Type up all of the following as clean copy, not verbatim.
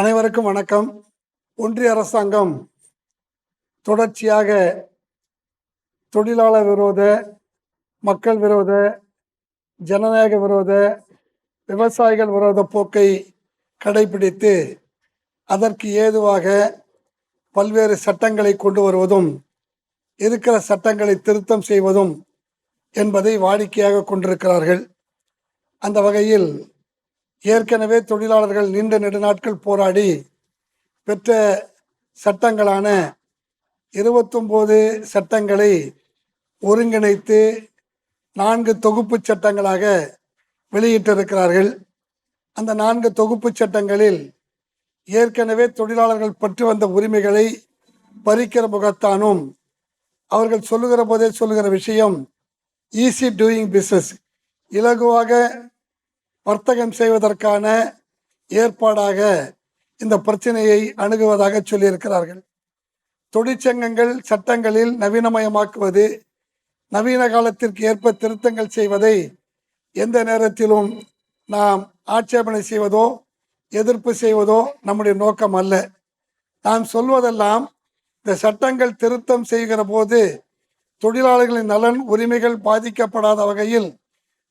அனைவருக்கும் வணக்கம். ஒன்றிய அரசாங்கம் தொடர்ச்சியாக தொழிலாளர் விரோத, மக்கள் விரோத, ஜனநாயக விரோத, விவசாயிகள் விரோத போக்கை கடைபிடித்து அதற்கு ஏதுவாக பல்வேறு சட்டங்களை கொண்டு வருவதும் இருக்கிற சட்டங்களை திருத்தம் செய்வதும் என்பதை வாடிக்கையாக கொண்டிருக்கிறார்கள். அந்த வகையில் ஏற்கனவே தொழிலாளர்கள் நீண்ட நெடுநாட்கள் போராடி பெற்ற சட்டங்களான 29 சட்டங்களை ஒருங்கிணைத்து 4 தொகுப்பு சட்டங்களாக வெளியிட்டிருக்கிறார்கள். அந்த 4 தொகுப்பு சட்டங்களில் ஏற்கனவே தொழிலாளர்கள் பெற்று வந்த உரிமைகளை பறிக்கிற முகத்தானும் அவர்கள் சொல்லுகிற போதே சொல்லுகிற விஷயம் ஈஸி டூயிங் பிஸ்னஸ், இலகுவாக வர்த்தகம் செய்வதற்கான ஏற்பாடாக இந்த பிரச்சனையை அணுகுவதாக சொல்லியிருக்கிறார்கள். தொழிற்சங்கங்கள் சட்டங்களில் நவீனமயமாக்குவது, நவீன காலத்திற்கு ஏற்ப திருத்தங்கள் செய்வதை எந்த நேரத்திலும் நாம் ஆட்சேபனை செய்வதோ எதிர்ப்பு செய்வதோ நம்முடைய நோக்கம் அல்ல. நாம் சொல்வதெல்லாம் இந்த சட்டங்கள் திருத்தம் செய்கிற போது தொழிலாளர்களின் நலன் உரிமைகள் பாதிக்கப்படாத வகையில்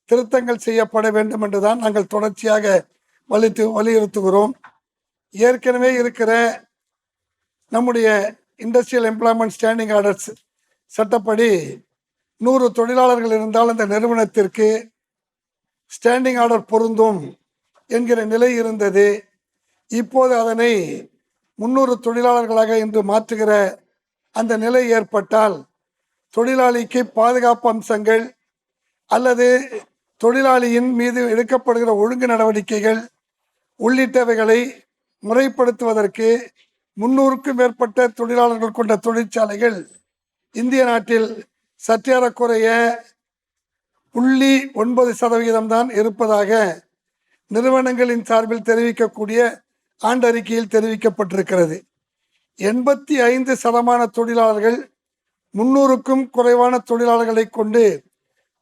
திருத்தங்கள் செய்யப்பட வேண்டும் என்றுதான் நாங்கள் தொடர்ச்சியாக வலியுறுத்துகிறோம். ஏற்கனவே இருக்கிற நம்முடைய இண்டஸ்ட்ரியல் எம்ப்ளாய்மெண்ட் ஸ்டாண்டிங் ஆர்டர்ஸ் சட்டப்படி 100 தொழிலாளர்கள் இருந்தால் அந்த நிறுவனத்திற்கு ஸ்டாண்டிங் ஆர்டர் பொருந்தும் என்கிற நிலை இருந்தது. இப்போது அதனை 300 தொழிலாளர்களாக இன்று மாற்றுகிற அந்த நிலை ஏற்பட்டால் தொழிலாளிக்கு பாதுகாப்பு அம்சங்கள் அல்லது தொழிலாளியின் மீது எடுக்கப்படுகிற ஒழுங்கு நடவடிக்கைகள் உள்ளிட்டவைகளை முறைப்படுத்துவதற்கு 300க்கும் மேற்பட்ட தொழிலாளர்கள் கொண்ட தொழிற்சாலைகள் இந்திய நாட்டில் சற்றேறக்குறைய 0.9% தான் இருப்பதாக நிறுவனங்களின் சார்பில் தெரிவிக்கக்கூடிய ஆண்டறிக்கையில் தெரிவிக்கப்பட்டிருக்கிறது. 85% தொழிலாளர்கள் 300க்கும் குறைவான தொழிலாளர்களை கொண்டு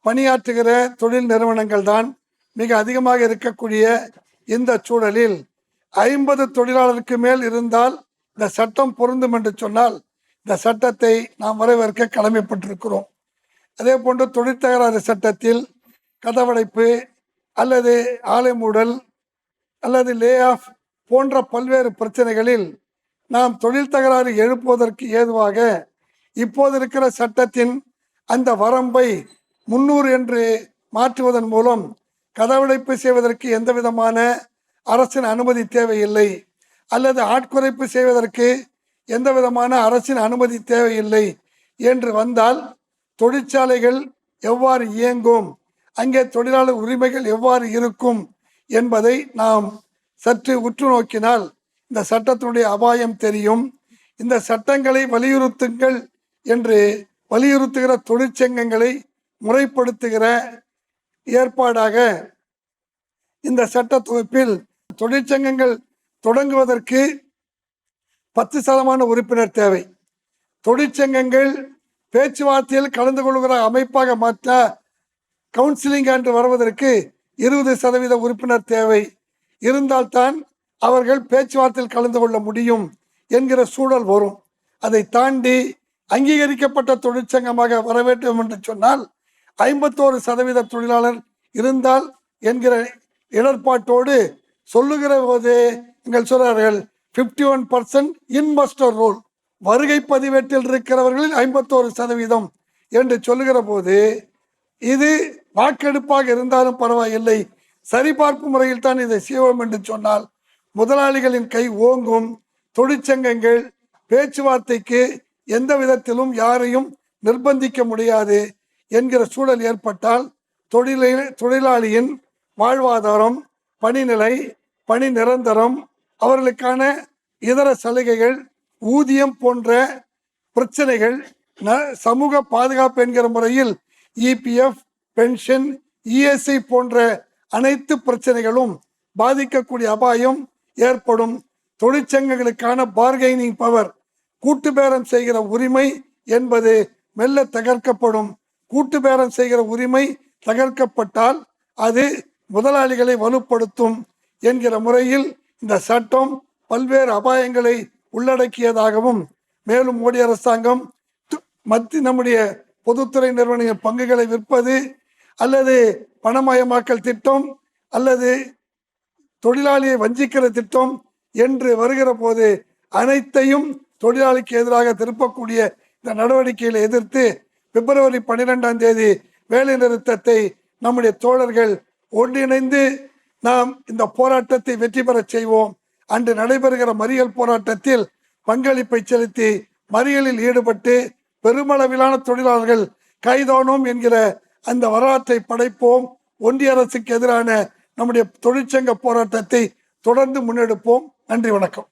பணியாற்றுகிற தொழில் நிறுவனங்கள் தான் மிக அதிகமாக இருக்கக்கூடிய இந்த சூழலில் 50 தொழிலாளருக்கு மேல் இருந்தால் இந்த சட்டம் பொருந்தும் என்று சொன்னால் இந்த சட்டத்தை நாம் வரவேற்க கடமைப்பட்டிருக்கிறோம். அதே போன்று தொழிற்தகராறு சட்டத்தில் கதவடைப்பு அல்லது ஆலை மூடல் அல்லது லே ஆஃப் போன்ற பல்வேறு பிரச்சனைகளில் நாம் தொழில் தகராறு எழுப்புவதற்கு ஏதுவாக இப்போது இருக்கிற சட்டத்தின் அந்த வரம்பை 300 என்று மாற்றுவதன் மூலம் கதவடைப்பு செய்வதற்கு எந்த விதமான அரசின் அனுமதி தேவையில்லை, அல்லது ஆட்குறைப்பு செய்வதற்கு எந்த விதமான அரசின் அனுமதி தேவையில்லை என்று வந்தால் தொழிற்சாலைகள் எவ்வாறு இயங்கும், அங்கே தொழிலாளர் உரிமைகள் எவ்வாறு இருக்கும் என்பதை நாம் சற்று உற்று நோக்கினால் இந்த சட்டத்தினுடைய அபாயம் தெரியும். இந்த சட்டங்களை வலியுறுத்துங்கள் என்று வலியுறுத்துகிற தொழிற்சங்கங்களை முறைப்படுத்துகிற ஏற்பாடாக இந்த சட்ட தொகுப்பில் தொழிற்சங்கங்கள் தொடங்குவதற்கு 10% உறுப்பினர் தேவை. தொழிற்சங்கங்கள் பேச்சுவார்த்தையில் கலந்து கொள்கிற அமைப்பாக மாற்ற கவுன்சிலிங் என்று வருவதற்கு 20% உறுப்பினர் தேவை. இருந்தால்தான் அவர்கள் பேச்சுவார்த்தையில் கலந்து கொள்ள முடியும் என்கிற சூழல் வரும். அதை தாண்டி அங்கீகரிக்கப்பட்ட தொழிற்சங்கமாக வர வேண்டும் என்று சொன்னால் 51% தொழிலாளர் இருந்தால் என்கிற இடர்பாட்டோடு சொல்லுகிற போது எங்கள் சொல்றார்கள் 51% இன்வெஸ்டர் ரோல், வருகை பதிவேட்டில் இருக்கிறவர்களில் 51% என்று சொல்லுகிற போது இது வாக்கெடுப்பாக இருந்தாலும் பரவாயில்லை, சரிபார்ப்பு முறையில் தான் இதை செய்வோம் என்று சொன்னால் முதலாளிகளின் கை ஓங்கும். தொழிற்சங்கங்கள் பேச்சுவார்த்தைக்கு எந்த விதத்திலும் யாரையும் நிர்பந்திக்க முடியாது என்கிற சூழல் ஏற்பட்டால் தொழிலாளியின் வாழ்வாதாரம், பணிநிலை, பணி நிரந்தரம், அவர்களுக்கான இதர சலுகைகள், ஊதியம் போன்ற பிரச்சனைகள், சமூக பாதுகாப்பு என்கிற முறையில் இபிஎஃப், பென்ஷன், இஎஸ்ஐ போன்ற அனைத்து பிரச்சனைகளும் பாதிக்கக்கூடிய அபாயம் ஏற்படும். தொழிற்சங்கங்களுக்கான பார்கெனிங் பவர், கூட்டு பேரம் செய்கிற உரிமை என்பது மெல்ல தகர்க்கப்படும். கூட்டு பேரம் செய்கிற உரிமை தகர்க்கப்பட்டால் அது முதலாளிகளை வலுப்படுத்தும் என்கிற முறையில் இந்த சட்டம் பல்வேறு அபாயங்களை உள்ளடக்கியதாகவும், மேலும் மோடி அரசாங்கம் நம்முடைய பொதுத்துறை நிறுவன பங்குகளை விற்பது அல்லது பணமயமாக்கல் திட்டம் அல்லது தொழிலாளியை வஞ்சிக்கிற திட்டம் என்று வருகிற போது அனைத்தையும் தொழிலாளிக்கு எதிராக திருப்பக்கூடிய இந்த நடவடிக்கைகளை எதிர்த்து பிப்ரவரி 12ஆம் தேதி வேலை நிறுத்தத்தை நம்முடைய தோழர்கள் ஒன்றிணைந்து நாம் இந்த போராட்டத்தை வெற்றி பெற செய்வோம். அன்று நடைபெறுகிற மறியல் போராட்டத்தில் பங்களிப்பை செலுத்தி மறியலில் ஈடுபட்டு பெருமளவிலான தொழிலாளர்கள் கைதானோம் என்கிற அந்த வரலாற்றை படைப்போம். ஒன்றிய அரசுக்கு எதிரான நம்முடைய தொழிற்சங்க போராட்டத்தை தொடர்ந்து முன்னெடுப்போம். நன்றி, வணக்கம்.